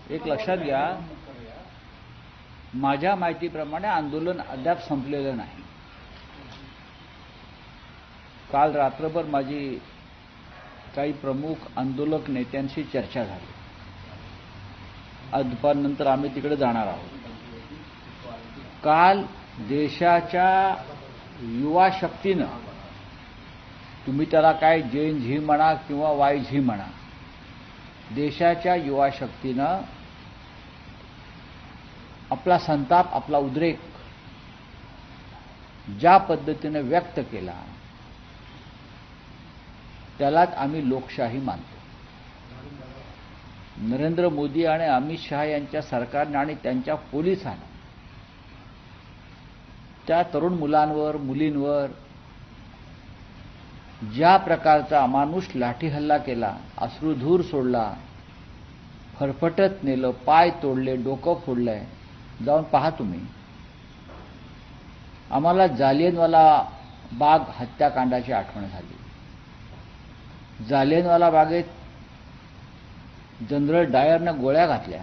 एक लक्षात घ्या, माझ्या माहितीप्रमाणे आंदोलन अद्याप संपलेलं नाही. काल रात्रभर माझी काही प्रमुख आंदोलक नेत्यांशी चर्चा झाली. आज दुपारनंतर आम्ही तिकडे जाणार आहोत. काल देशाच्या युवा शक्तीनं, तुम्ही त्याला काय जेन झी म्हणा किंवा वाय झी म्हणा, देशाच्या युवा शक्तीनं आपला संताप, आपला उद्रेक ज्या पद्धतीने व्यक्त केला त्यालाच आम्ही लोकशाही मानतो. नरेंद्र मोदी आणि अमित शहा यांच्या सरकारने आणि त्यांच्या पोलिसांनी त्या तरुण मुलांवर, मुलींवर ज्या प्रकारचा अमानुष लाठी हल्ला केला, अश्रुधूर सोडला, फरफटत नेलं, पाय तोडले, डोकं फोडलंय, जाऊन पहा तुम्ही. आम्हाला जालियनवाला बाग हत्याकांडाची आठवण झाली. जालियनवाला बागेत जनरल डायरनं गोळ्या घातल्या.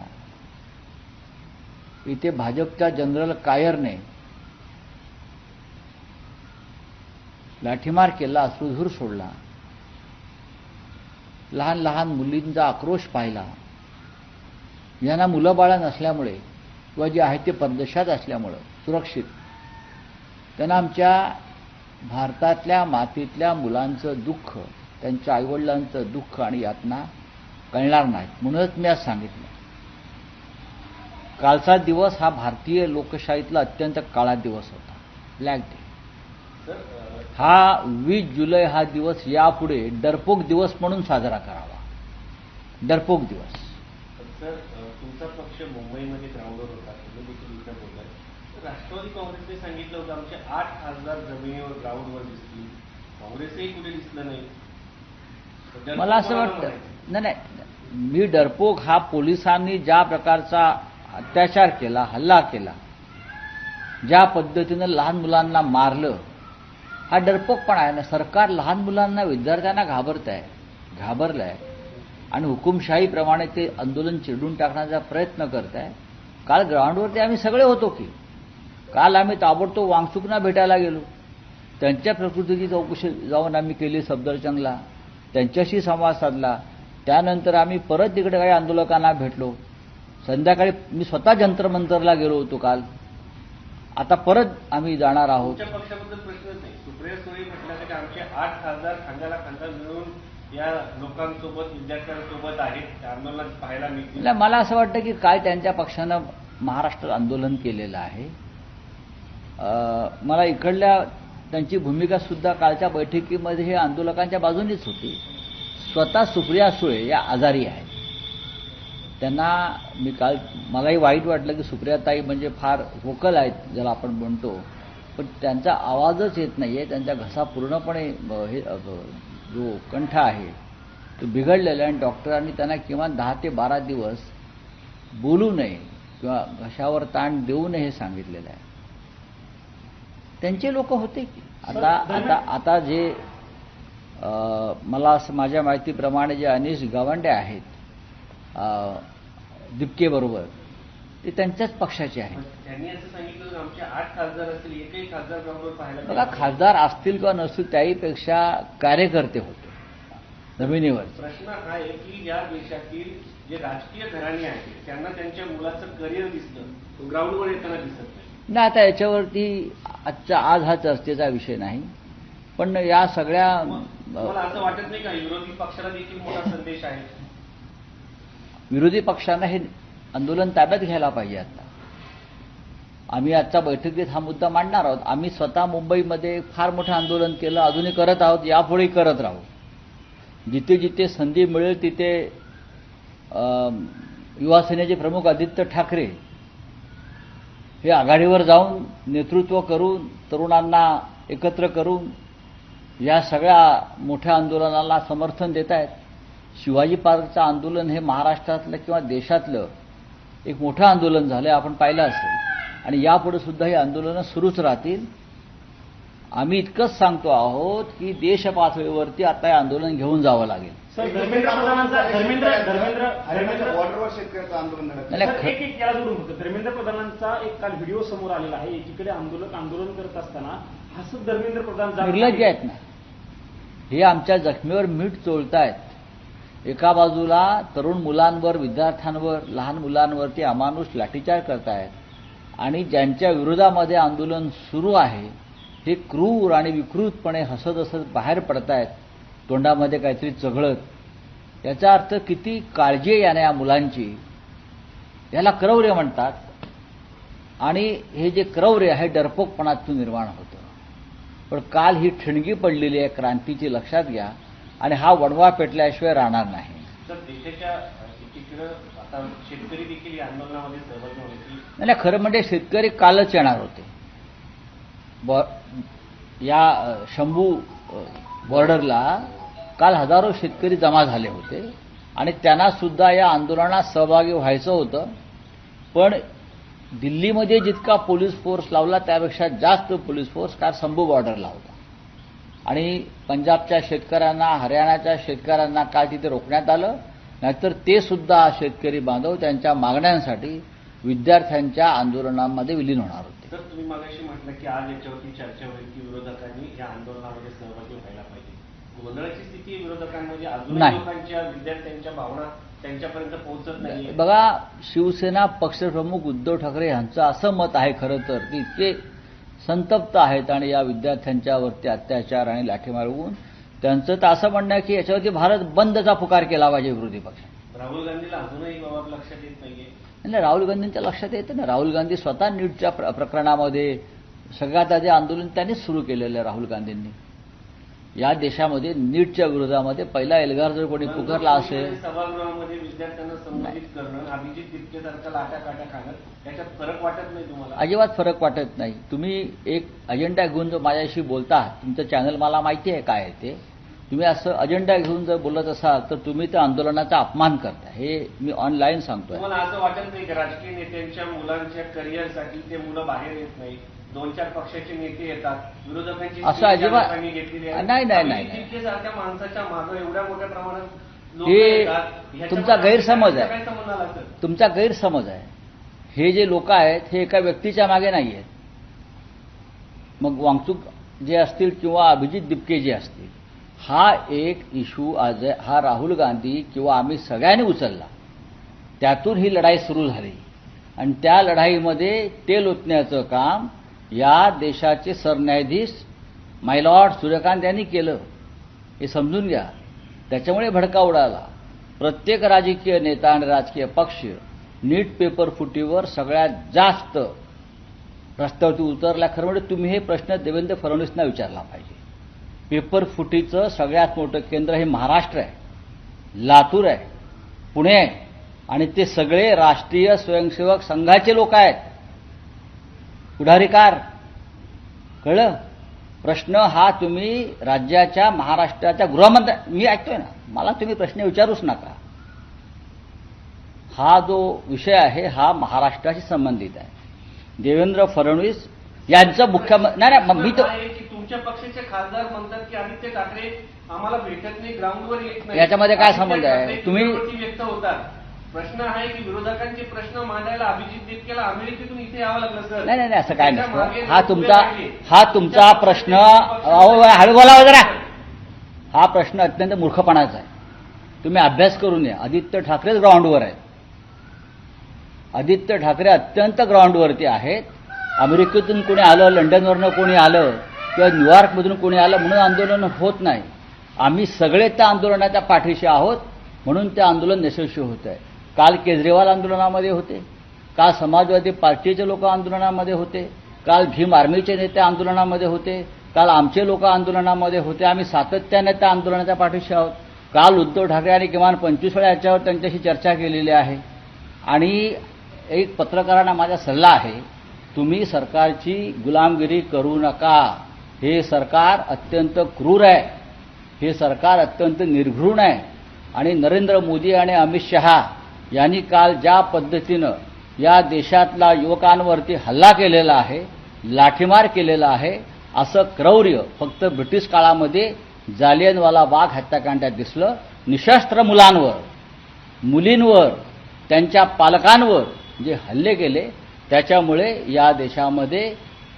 इथे भाजपच्या जनरल कायरने लाठीमार केला, अश्रुधूर सोडला. लहान लहान मुलींचा आक्रोश पाहिला. यांना मुलं बाळं नसल्यामुळे किंवा जे आहे ते परदेशात असल्यामुळं सुरक्षित, त्यांना आमच्या भारतातल्या मातीतल्या मुलांचं दुःख, त्यांच्या आईवडिलांचं दुःख आणि यातना कळणार नाहीत. म्हणूनच मी आज सांगितलं, कालचा दिवस हा भारतीय लोकशाहीतला अत्यंत काळा दिवस होता, ब्लॅक डे. हा 20 जुलै हा दिवस यापुढे डरपोक दिवस म्हणून साजरा करावा. डरपोक दिवस. सर, तुमचा पक्ष मुंबईमध्ये ग्राउंडवर होता, तुम्ही देखील इथं होता. राष्ट्रवादी काँग्रेसने सांगितलं होतं आमचे 8 खासदार जमिनीवर ग्राउंडवर दिसतील. काँग्रेसही कुठे दिसलं नाही. मला असं वाटतं, नाही, मी डरपोक हा पोलिसांनी ज्या प्रकारचा अत्याचार केला, हल्ला केला, ज्या पद्धतीनं लहान मुलांना मारलं, हा डरपोकपणा आहे ना. सरकार लहान मुलांना, विद्यार्थ्यांना घाबरलंय आणि हुकुमशाहीप्रमाणे ते आंदोलन चिरडून टाकण्याचा प्रयत्न करत आहे. काल ग्राउंडवरती आम्ही सगळे होतो की. काल आम्ही ताबडतोब वांगचुकना भेटायला गेलो. त्यांच्या प्रकृतीची चौकशी जाऊन आम्ही केली सफदरजंगला, त्यांच्याशी संवाद साधला. त्यानंतर आम्ही परत तिकडे काही आंदोलकांना भेटलो. संध्याकाळी मी स्वतः जंतर-मंतरला गेलो होतो काल. आता परत आम्ही जाणार आहोत. तुमच्या पक्षाबद्दल प्रश्नच नाही. सुप्रिया सुळे म्हटलं की आमचे 8 खासदार खांद्याला खांदा मिळून या लोकांसोबत, विद्यार्थ्यांसोबत आहेत, आंदोलन पाहायला मिळतील. मला असं वाटतं की काय त्यांच्या पक्षानं महाराष्ट्रात आंदोलन केलेलं आहे. मला इकडल्या त्यांची भूमिका सुद्धा कालच्या बैठकीमध्ये हे आंदोलकांच्या बाजूनीच होती. स्वतः सुप्रिया सुळे या आजारी आहेत. त्यांना मी काल, मलाही वाईट वाटलं की सुप्रियाताई म्हणजे फार व्होकल आहेत ज्याला आपण म्हणतो, पण त्यांचा आवाजच येत नाहीये. त्यांचा घसा पूर्णपणे हे जो कंठ आहे तो बिघडलेला आहे आणि डॉक्टरांनी त्यांना किमान 10 ते 12 दिवस बोलू नये किंवा घशावर ताण देऊ नये हे सांगितलेलं आहे. त्यांचे लोक होते की आता जे मला असं माझ्या माहितीप्रमाणे जे अनिश गावंडे आहेत दिपके बरोबर, ते त्यांच्याच पक्षाचे आहेत. त्यांनी असं सांगितलं आमचे 8 खासदार असतील, एकही खासदार ग्राउंडवर पाहायला. बघा, खासदार असतील किंवा नसतील, त्याहीपेक्षा कार्यकर्ते होते जमिनीवर. प्रश्न हा आहे की या देशातील जे राजकीय घराणे आहेत त्यांना त्यांच्या मुलाचं करिअर दिसलं, ग्राउंडवर येताना दिसत नाही. नाही, आता याच्यावरती आज हा चर्चेचा विषय नाही. पण या सगळ्या, मला असं वाटत नाही का विरोधी पक्षाला देखील मोठा संदेश आहे? विरोधी पक्षांना हे आंदोलन ताब्यात घ्यायला पाहिजे. आता आम्ही आजच्या बैठकीत हा मुद्दा मांडणार आहोत. आम्ही स्वतः मुंबईमध्ये फार मोठं आंदोलन केलं, अजूनही करत आहोत, यापुढेही करत राहू. जिथे जिथे संधी मिळेल तिथे युवा सेनेचे प्रमुख आदित्य ठाकरे हे आघाडीवर जाऊन नेतृत्व करून, तरुणांना एकत्र करून या सगळ्या मोठ्या आंदोलनाला समर्थन देत आहेत. शिवाजी पार्कचं आंदोलन हे महाराष्ट्रातलं किंवा देशातलं एक मोठं आंदोलन झालं, आपण पाहिलं असेल. आणि यापुढे सुद्धा ही आंदोलनं सुरूच राहतील. आम्ही इतकंच सांगतो आहोत की देश पातळीवरती आता हे आंदोलन घेऊन जावं लागेल. सर, धर्मेंद्र बॉर्डरवर शेतकऱ्याचं आंदोलन नाही, लढत सर, एक याला जोडून होतं. धर्मेंद्र प्रधानांचा एक काल व्हिडिओ समोर आलेला आहे. एकीकडे आंदोलन करत असताना हसत धर्मेंद्र प्रधान निर्लज्ज आहेत ना, हे आमच्या जखमीवर मीठ चोळतायत. एका बाजूला तरुण मुलांवर, विद्यार्थ्यांवर, लहान मुलांवरती अमानुष लाठीचार्ज करतायत आणि ज्यांच्या विरोधामध्ये आंदोलन सुरू आहे हे क्रूर आणि विकृतपणे हसत हसत बाहेर पडतायत, तोंडामध्ये काहीतरी चघळत. याचा अर्थ किती काळजी आहे या मुलांची. याला क्रौर्य म्हणतात आणि हे जे क्रौर्य आहे डरपोकपणातून निर्माण होतं. पण काल ही ठिणगी पडलेली आहे क्रांतीची, लक्षात घ्या, आणि हा वणवा पेटल्याशिवाय राहणार नाही. तर देशाच्या एकीकडे आता शेतकरी देखील या आंदोलनामध्ये सहभागी होण्याची नाही, खरं म्हणजे शेतकरी कालच येणार होते. या शंभू बॉर्डरला काल हजारो शेतकरी जमा झाले होते आणि त्यांना सुद्धा या आंदोलनात सहभागी व्हायचं होतं. पण दिल्लीमध्ये जितका पोलीस फोर्स लावला त्यापेक्षा जास्त पोलीस फोर्स काल शंभू बॉर्डरला होता आणि पंजाबच्या शेतकऱ्यांना, हरियाणाच्या शेतकऱ्यांना काल तिथे रोखण्यात आलं. नाहीतर ते सुद्धा शेतकरी बांधव त्यांच्या मागण्यांसाठी विद्यार्थ्यांच्या आंदोलनामध्ये विलीन होणार होते. तर तुम्ही मागाशी म्हटलं की आज याच्यावरती चर्चा होईल की विरोधकांनी या आंदोलनामध्ये सहभागी व्हायला पाहिजे. गोंधळाची स्थिती विरोधकांमध्ये अजूनही नाही. लोकांच्या, विद्यार्थ्यांच्या भावना त्यांच्यापर्यंत पोहोचत नाही. बघा, शिवसेना पक्षप्रमुख उद्धव ठाकरे यांचं असं मत आहे खरं तर की इतके संतप्त आहेत आणि या विद्यार्थ्यांच्यावरती अत्याचार आणि लाठीमार होऊन त्यांचं तर असं म्हणणं आहे की याच्यावरती भारत बंदचा पुकार केला पाहिजे विरोधी पक्षाने. राहुल गांधीला अजूनही बाबा लक्षात येत नाहीये. नाही, राहुल गांधींच्या लक्षात येतं ना. राहुल गांधी स्वतः नीटच्या प्रकरणामध्ये सगळ्यात आधी आंदोलन त्यांनीच सुरू केलेलं आहे. राहुल गांधींनी या देशामध्ये नीटच्या विरोधामध्ये पहिला एल्गार जर कोणी पुकारला असेल. सभागृहामध्ये विद्यार्थ्यांना संबोधित करणं, अभिजित तितकेसारखा लाटा काटा खाणं, त्याच्यात फरक वाटत नाही तुम्हाला? अजिबात फरक वाटत नाही. तुम्ही एक अजेंडा घेऊन जर माझ्याशी बोलता, तुमचं चॅनल मला माहिती आहे काय आहे ते, तुम्ही असं अजेंडा घेऊन जर बोलत असाल तर तुम्ही त्या आंदोलनाचा अपमान करता. हे मी ऑनलाईन सांगतोय. तुम्हाला असं वाटत नाही की राजकीय नेत्यांच्या मुलांच्या करिअरसाठी ते मुलं बाहेर येत नाही? 2-4 पक्षाचे नेते येतात, विरोधकांची असं अजिबात घेतलेली आहे. नाही. सारख्या माणसाच्या मागे एवढ्या मोठ्या प्रमाणात लोक हे येतात. ह्याच्या तुमचा गैरसमज काय आहे. संबंध आला सर? तुमचा गैरसमज आहे. हे जे लोक आहेत हे एका व्यक्तीच्या मागे नाही आहेत. मग वांगचूक जे असतील किंवा अभिजित दिपके जे असतील, हा एक इश्यू आज हा राहुल गांधी किंवा आम्ही सगळ्यांनी उचलला. त्यातून ही लढाई सुरू झाली आणि त्या लढाईमध्ये तेल ओतण्याचं काम या देशाचे सरन्यायाधीश मायलॉर्ड सूर्यकांत यांनी केलं. हे समजून घ्या. त्याच्यामुळे भडका उडाला. प्रत्येक राजकीय नेता आणि राजकीय पक्ष नीट पेपर फुटीवर सगळ्यात जास्त रस्त्यावरती उतरला. खरं म्हणजे तुम्ही हे प्रश्न देवेंद्र फडणवीसना विचारला पाहिजे. पेपर फुटीचं सगळ्यात मोठं केंद्र हे महाराष्ट्र आहे, लातूर आहे, पुणे आहे आणि ते सगळे राष्ट्रीय स्वयंसेवक संघाचे लोक आहेत, पुढारीकार. कळलं? प्रश्न हा तुम्ही राज्याच्या, महाराष्ट्राच्या गृहमंत्री, मी ऐकतोय ना, मला तुम्ही प्रश्न विचारूच नका. हा जो विषय आहे हा महाराष्ट्राशी संबंधित आहे. देवेंद्र फडणवीस यांचं मुख्यमंत्री नाही, मी तर तुमच्या पक्षाचे खासदार म्हणतात की आदित्य ठाकरे आम्हाला भेटत नाही, ग्राउंडवर येत नाही. याच्यामध्ये काय संबंध आहे? तुम्ही व्यक्त होतात. प्रश्न आहे की विरोधकांचे प्रश्न मांडायला अभिजित दिपकेला अमेरिकेतून इथे यावं लागलं सर. नाही, असं काय नसतं. त्याच्या हा तुमचा प्रश्न, हळू बोला जरा. हा प्रश्न अत्यंत मूर्खपणाचा आहे. तुम्ही अभ्यास करून या. आदित्य ठाकरेच ग्राउंडवर आहेत. आदित्य ठाकरे अत्यंत ग्राउंडवरती आहेत. अमेरिकेतून कोणी आलं, लंडनवरनं कोणी आलं किंवा न्यूयॉर्कमधून कोणी आलं म्हणून आंदोलन होत नाही. आम्ही सगळे त्या आंदोलनाच्या पाठीशी आहोत म्हणून ते आंदोलन यशस्वी होत आहे. काल केजरीवाल आंदोलनामध्ये होते, काल समाजवादी पार्टीचे लोक आंदोलनामध्ये होते, काल भीम आर्मीचे नेते आंदोलनामध्ये होते, काल आमचे लोक आंदोलनामध्ये होते. आम्ही सातत्याने त्या आंदोलनाच्या पाठीशी आहोत. काल उद्धव ठाकरे यांनी किमान 25 वेळा याच्यावर त्यांच्याशी चर्चा केलेली आहे. आणि एक पत्रकारांना माझा सल्ला आहे, तुम्ही सरकारची गुलामगिरी करू नका. हे सरकार अत्यंत क्रूर आहे, हे सरकार अत्यंत निर्घृण आहे. आणि नरेंद्र मोदी आणि अमित शहा यांनी काल ज्या पद्धतीनं या देशातला युवकांवरती हल्ला केलेला आहे, लाठीमार केलेला आहे, असं क्रौर्य फक्त ब्रिटिश काळामध्ये जालियनवाला बाग हत्याकांडात दिसलं. निशस्त्र मुलांवर, मुलींवर, त्यांच्या पालकांवर जे हल्ले केले त्याच्यामुळे या देशामध्ये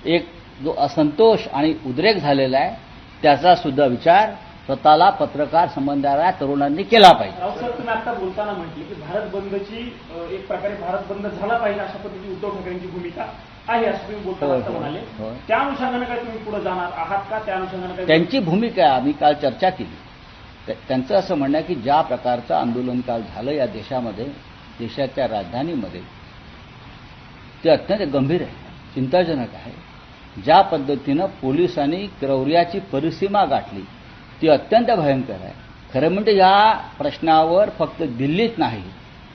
एक जो असंतोष आणि उद्रेक झालेला आहे त्याचा सुद्धा विचार स्वतःला पत्रकार संबंधाच्या तरुणांनी केला पाहिजे. राऊत साहेब, तुम्ही आता बोलताना म्हटले की भारत बंदची एक प्रकारे भारत बंद झाला पाहिजे अशा पद्धतीची उद्धव ठाकरेंची भूमिका आहे असं तुम्ही बोलताना आता म्हणाले. होय. त्या अनुषंगाने काय तुम्ही पुढे जाणार आहात का? त्या अनुषंगाने काय त्यांची भूमिका आम्ही काल चर्चा केली. त्यांचं असं म्हणणं आहे की ज्या प्रकारचं आंदोलन काल झालं या देशामध्ये, देशाच्या राजधानीमध्ये, ते अत्यंत गंभीर आहे, चिंताजनक आहे. ज्या पद्धतीनं पोलिसांनी क्रौर्याची परिसीमा गाठली ती अत्यंत भयंकर आहे. खरं म्हणजे या प्रश्नावर फक्त दिल्लीत नाही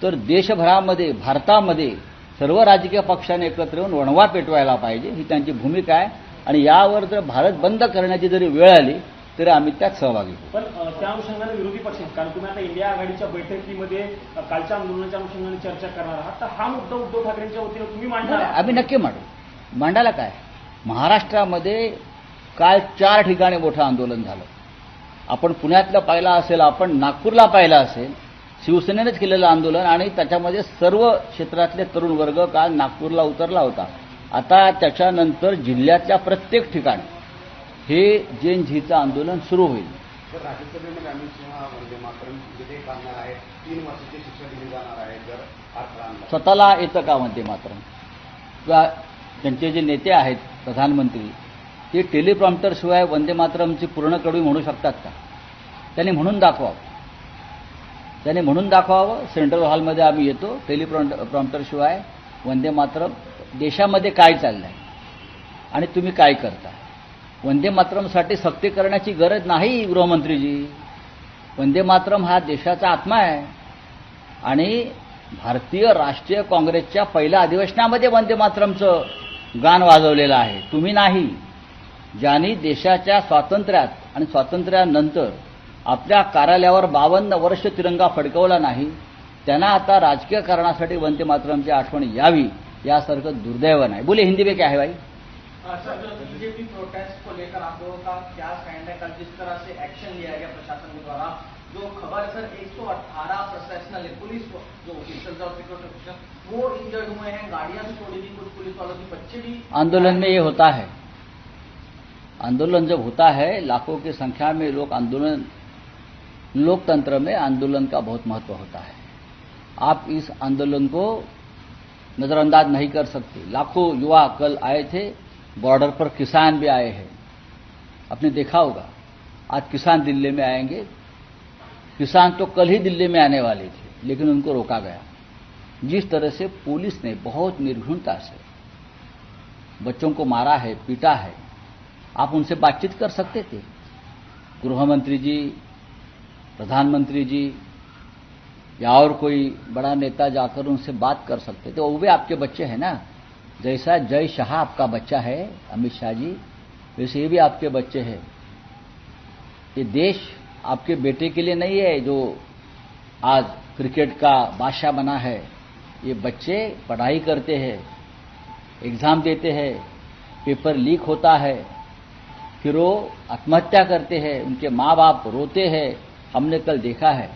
तर देशभरामध्ये, भारतामध्ये सर्व राजकीय पक्षांनी एकत्र येऊन वणवा पेटवायला पाहिजे, ही त्यांची भूमिका आहे. आणि यावर जर भारत बंद करण्याची जरी वेळ आली तरी आम्ही त्यात सहभागी होऊ. पण त्या अनुषंगाने विरोधी पक्ष आहेत, कारण तुम्ही आता इंडिया आघाडीच्या बैठकीमध्ये कालच्या आंदोलनाच्या अनुषंगाने चर्चा करणार आहात, तर हा मुद्दा उद्धव ठाकरेंच्या वतीने तुम्ही मांडणार आहात? आम्ही नक्की मांडायला काय. महाराष्ट्रामध्ये काल 4 ठिकाणी मोठं आंदोलन झालं. आपण पुण्यातलं पाहिलं असेल, आपण नागपूरला पाहिलं असेल, शिवसेनेनेच केलेलं आंदोलन आणि त्याच्यामध्ये सर्व क्षेत्रातले तरुण वर्ग काल नागपूरला उतरला होता. आता त्याच्यानंतर जिल्ह्यातल्या प्रत्येक ठिकाणी हे जेन झीचं आंदोलन सुरू होईल. तर राज्यसभेमध्ये अमित शहा वंदे मातरम विधेयक आणणार आहे, 3 वर्षाची शिक्षा दिली जाणार आहे जर अडथळा आणला. स्वतःला येतं का वंदे मातरम? किंवा त्यांचे जे नेते आहेत प्रधानमंत्री, ते टेलिप्रॉम्प्टरशिवाय वंदे मातरमची पूर्ण कडवी म्हणू शकतात का? त्यांनी म्हणून दाखवावं. सेंट्रल हॉलमध्ये आम्ही येतो, टेलिप्रॉम्प्टरशिवाय वंदे मातरम देशामध्ये काय चाललंय आणि तुम्ही काय करता. वंदे मातरमसाठी सक्ती करण्याची गरज नाही गृहमंत्रीजी. वंदे मातरम हा देशाचा आत्मा आहे आणि भारतीय राष्ट्रीय काँग्रेसच्या पहिल्या अधिवेशनामध्ये वंदे मातरमचं गाण वाजवलेलं आहे, तुम्ही नाही. ज्यांनी देशाच्या स्वातंत्र्यात आणि स्वातंत्र्यानंतर आपल्या कार्यालयावर 52 वर्ष तिरंगा फडकवला नाही, त्यांना आता राजकीय कारणासाठी वंदे मातरमची आठवण यावी यासारखं दुर्दैव नाही. बोले हिंदी में क्या है भाई? सर, जो बीजेपी प्रोटेस्ट को लेकर आप लोगों का क्या स्टैंड है? कल जिस तरह से एक्शन लिया गया प्रशासन के द्वारा, जो खबर है सर 118 प्रोफेशनल है पुलिस को, जो ऑफिसर्स और सिक्योरिटी ऑफिसर वो इंजर्ड हुए हैं, गाड़ियां भी तोड़ी गई, कुछ पुलिस वालों के बच्चे भी। आंदोलन में ये होता है, आंदोलन जब होता है लाखों की संख्या में लोग आंदोलन, लोकतंत्र में आंदोलन का बहुत महत्व होता है. आप इस आंदोलन को नजरअंदाज नहीं कर सकते. लाखों युवा कल आए थे, बॉर्डर पर किसान भी आए हैं, आपने देखा होगा. आज किसान दिल्ली में आएंगे. किसान तो कल ही दिल्ली में आने वाले थे लेकिन उनको रोका गया. जिस तरह से पुलिस ने बहुत निर्घृणता से बच्चों को मारा है, पीटा है, आप उनसे बातचीत कर सकते थे. गृहमंत्री जी, प्रधानमंत्री जी या और कोई बड़ा नेता जाकर उनसे बात कर सकते थे. वो भी आपके बच्चे हैं ना. जैसा जय शाह आपका बच्चा है अमित शाह जी, वैसे ये भी आपके बच्चे हैं. ये देश आपके बेटे के लिए नहीं है जो आज क्रिकेट का बादशाह बना है. ये बच्चे पढ़ाई करते हैं, एग्जाम देते हैं, पेपर लीक होता है, फिर वो आत्महत्या करते हैं, उनके माँ बाप रोते हैं, हमने कल देखा है.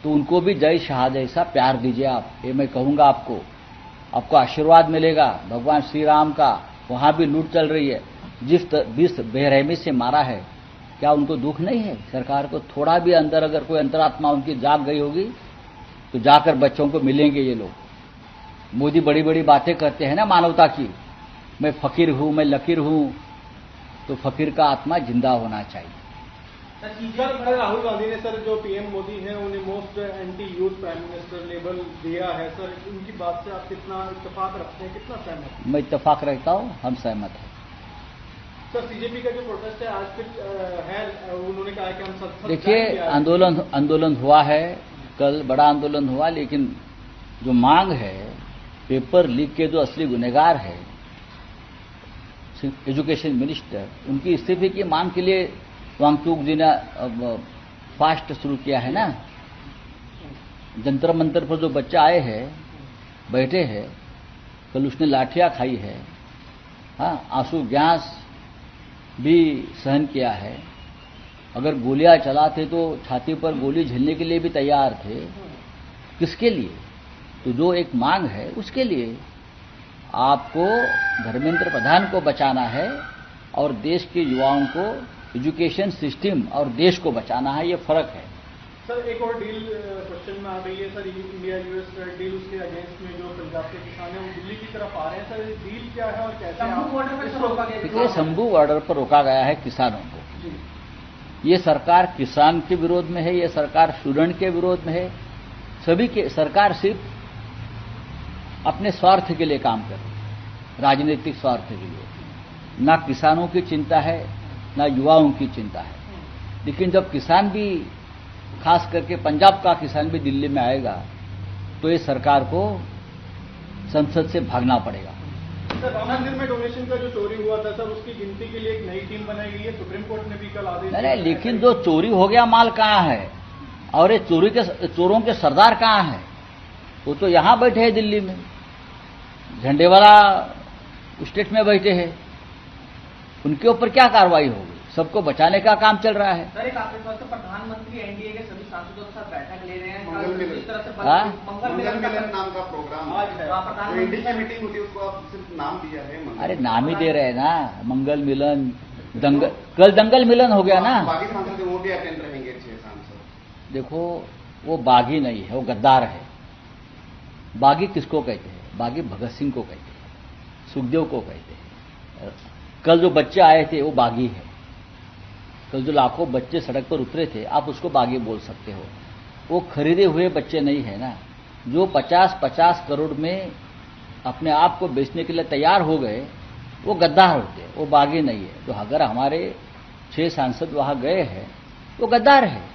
तो उनको भी जय शाह जैसा प्यार दीजिए आप. ये मैं कहूँगा आपको आशीर्वाद मिलेगा भगवान श्री राम का. वहाँ भी लूट चल रही है. जिस बेरहमी से मारा है, क्या उनको दुख नहीं है? सरकार को थोड़ा भी अंदर अगर कोई अंतरात्मा उनकी जाग गई होगी तो जाकर बच्चों को मिलेंगे ये लोग. मोदी बड़ी बड़ी बातें करते हैं ना मानवता की, मैं फकीर हूं, मैं लकीर हूं, तो फकीर का आत्मा जिंदा होना चाहिए. सर, राहुल गांधी ने सर जो पीएम मोदी हैं उन्हें most anti youth prime minister label दिया है. सर, उनकी बात से आप कितना इत्तेफाक रखते हैं, कितना सहमत हैं? मैं इत्तेफाक रखता हूं, हम सहमत हैं. सर, सीजेपी का जो प्रोटेस्ट है आज फिर है, उन्होंने कहा कि हम सब देखिए, आंदोलन हुआ है, कल बड़ा आंदोलन हुआ, लेकिन जो मांग है पेपर लीक के जो असली गुनहगार है एजुकेशन मिनिस्टर, उनकी इस्तीफे की मांग के लिए वांगचुक जी ने फास्ट शुरू किया है ना. जंतर मंतर पर जो बच्चे आए हैं, बैठे हैं, कल उसने लाठियां खाई है, हाँ, आंसू गैस भी सहन किया है। अगर गोलियां चलाते तो छाती पर गोली झेलने के लिए भी तैयार थे। किसके लिए? तो जो एक मांग है उसके लिए आपको धर्मेंद्र प्रधान को बचाना है और देश के युवाओं को एजुकेशन सिस्टम और देश को बचाना है। ये फर्क है। सर एक और डील क्वेश्चन में आ रही है सर, इंडिया यूएस डील, उसके अगेंस्ट में जो पंजाब के किसान हैं वो दिल्ली की तरफ आ रहे हैं सर, डील क्या है और कैसे शंभू बॉर्डर पर इसको रोका गया? देखिए, शंभू बॉर्डर पर रोका गया है किसानों को। ये सरकार किसान के विरोध में है, ये सरकार स्टूडेंट के विरोध में है। सभी के सरकार सिर्फ अपने स्वार्थ के लिए काम कर रही है, राजनीतिक स्वार्थ के लिए। ना किसानों की चिंता है, ना युवाओं की चिंता है। लेकिन जब किसान भी, खास करके पंजाब का किसान भी दिल्ली में आएगा तो ये सरकार को संसद से भागना पड़ेगा। सर राम मंदिर में डोनेशन का जो चोरी हुआ था सर, उसकी गिनती के लिए एक नई टीम बनाई गई है। सुप्रीम कोर्ट ने भी कल आदेश नहीं, लेकिन जो चोरी हो गया माल कहाँ है और ये चोरों के सरदार कहाँ हैं? वो तो यहां बैठे हैं दिल्ली में, झंडे वाला स्टेट में बैठे हैं। उनके ऊपर क्या कार्रवाई होगी? सबको बचाने का काम चल रहा है। सर एक आपके पास तो प्रधानमंत्री एनडीए के सभी सांसदों के साथ बैठक ले रहे हैं। मंगल मिलन। इस तरह से हाँ? मंगल मिलन मिलन नाम का प्रोग्राम आज है। हाँ, जो प्रधानमंत्री इंडिया की मीटिंग होती है उसको आप सिर्फ नाम दिया है मंगल। अरे नाम ही दे रहे हैं ना, मंगल मिलन, दंगल। कल दंगल मिलन हो गया ना। बाकी सांसद वो भी अटेंड रहेंगे 6 सांसद। देखो, वो बागी नहीं है, वो गद्दार है। बागी किसको कहते हैं? बागी भगत सिंह को कहते हैं, सुखदेव को कहते हैं। कल जो बच्चे आए थे वो बागी है। कल जो लाखों बच्चे सड़क पर उतरे थे, आप उसको बागी बोल सकते हो। वो खरीदे हुए बच्चे नहीं है ना। जो 50-50 करोड़ में अपने आप को बेचने के लिए तैयार हो गए, वो गद्दार होते, वो बागी नहीं है। तो अगर हमारे 6 सांसद वहां गए हैं, वो गद्दार है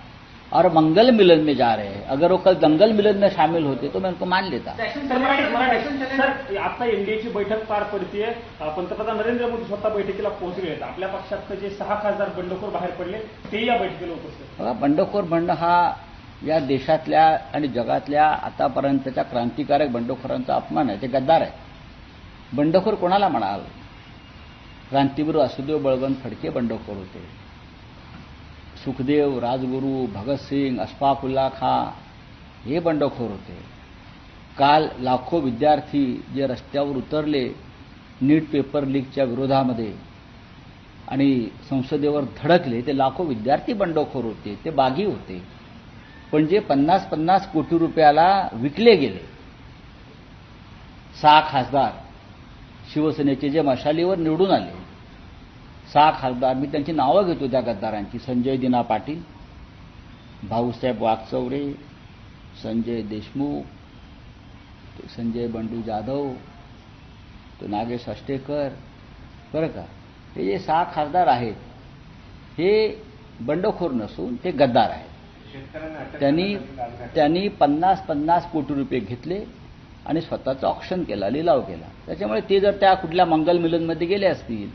और मंगल मिलन में जा रहे हैं। अगर वो कल दंगल मिलन में शामिल होते तो मैं उनको मान लेता। सर आता एनडीएची बैठक पार पडतीये, पंतप्रधान नरेंद्र मोदी स्वतः बैठकीला पोहोचले आहेत. आपल्या पक्षात जे 6 खासदार बंडखोर बाहेर पडले ते या बैठकीला उपस्थित. बघा, बंडखोर म्हणणं हा या देशातल्या आणि जगातल्या आतापर्यंतच्या क्रांतिकारक बंडखोरांचा अपमान आहे. ते गद्दार आहे. बंडखोर कोणाला म्हणाल? क्रांतीवीर वासुदेव बळवंत फडके बंडखोर होते. सुखदेव, राजगुरू, भगतसिंग, अशफाकुल्ला खां हे बंडखोर होते. काल लाखो विद्यार्थी जे रस्त्यावर उतरले नीट पेपर लीकच्या विरोधामध्ये आणि संसदेवर धडकले, ते लाखो विद्यार्थी बंडखोर होते, ते बागी होते. पण जे 50-50 कोटी रुपयाला विकले गेले 6 खासदार शिवसेनेचे जे मशालीवर निवडून आले, 6 खासदार, मी त्यांची नावं घेतो त्या गद्दारांची: संजय दिना पाटील, भाऊसाहेब वागचौरे, संजय देशमुख, संजय बंडू जाधव, तो नागेश अष्टेकर. बरं का, हे जे 6 खासदार आहेत हे बंडखोर नसून ते गद्दार आहेत. त्यांनी 50-50 कोटी रुपये घेतले आणि स्वतःचं ऑक्शन केला, लिलाव केला. त्याच्यामुळे ते जर त्या कुठल्या मंगल मिलनमध्ये गेले असतील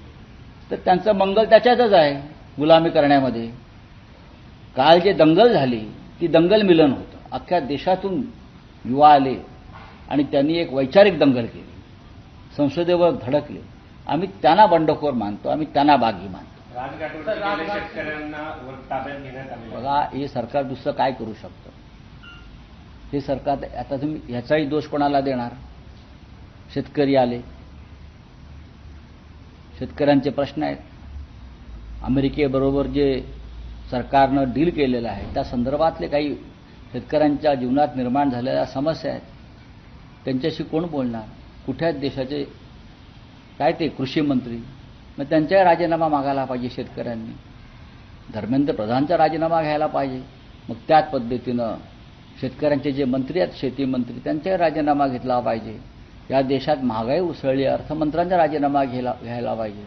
तर त्यांचं मंगल त्याच्यातच आहे, गुलामी करण्यामध्ये. काल जे दंगल झाली ती दंगल मिलन होतं. अख्ख्या देशातून युवा आले आणि त्यांनी एक वैचारिक दंगल केली, संसदेवर धडकले. आम्ही त्यांना बंडखोर मानतो, आम्ही त्यांना बागी मानतो. शेतकऱ्यांना ताब्यात घेण्यात आले. बघा, हे सरकार दुसरं काय करू शकतं? हे सरकार, आता तुम्ही ह्याचाही दोष कोणाला देणार? शेतकरी आले, शेतकऱ्यांचे प्रश्न आहेत. अमेरिकेबरोबर जे सरकारनं डील केलेलं आहे त्या संदर्भातले काही शेतकऱ्यांच्या जीवनात निर्माण झालेल्या समस्या आहेत, त्यांच्याशी कोण बोलणार? कुठे आहेत देशाचे काय ते कृषी मंत्री? मग त्यांचाही राजीनामा मागायला पाहिजे शेतकऱ्यांनी. धर्मेंद्र प्रधानचा राजीनामा घ्यायला पाहिजे. मग त्याच पद्धतीनं शेतकऱ्यांचे जे मंत्री आहेत, शेती मंत्री, त्यांचाही राजीनामा घेतला पाहिजे. या देशात महागाई उसळली, अर्थमंत्र्यांचा राजीनामा घ्यायला पाहिजे.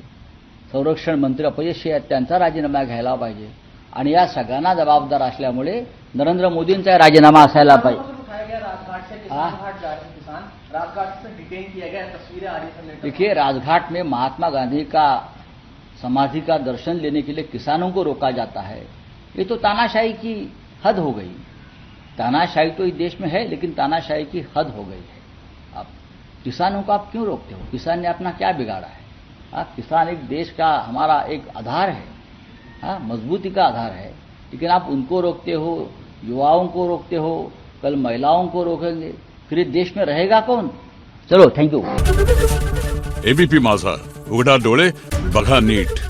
संरक्षण मंत्री अपयशी आहेत, त्यांचा राजीनामा घ्यायला पाहिजे. आणि या सगळ्यांना जबाबदार असल्यामुळे नरेंद्र मोदींचा राजीनामा असायला पाहिजे. राजघाट से डिटेन किया गया, तस्वीरें आ रही हैं. देखिए, राजघाट में महात्मा गांधी का समाधि का दर्शन लेने के लिए किसानों को रोका जाता है. ये तो तानाशाही की हद हो गई. तानाशाही तो इस देश में है, लेकिन तानाशाही की हद हो गई है. आप किसानों को आप क्यों रोकते हो? किसान ने अपना क्या बिगाड़ा है? किसान एक देश का हमारा एक आधार है, मजबूती का आधार है, लेकिन आप उनको रोकते हो, युवाओं को रोकते हो, कल महिलाओं को रोकेंगे, फिर ये देश में रहेगा कौन? चलो, थँक्यू. एबीपी माझा, उघडा डोळे बघा नीट.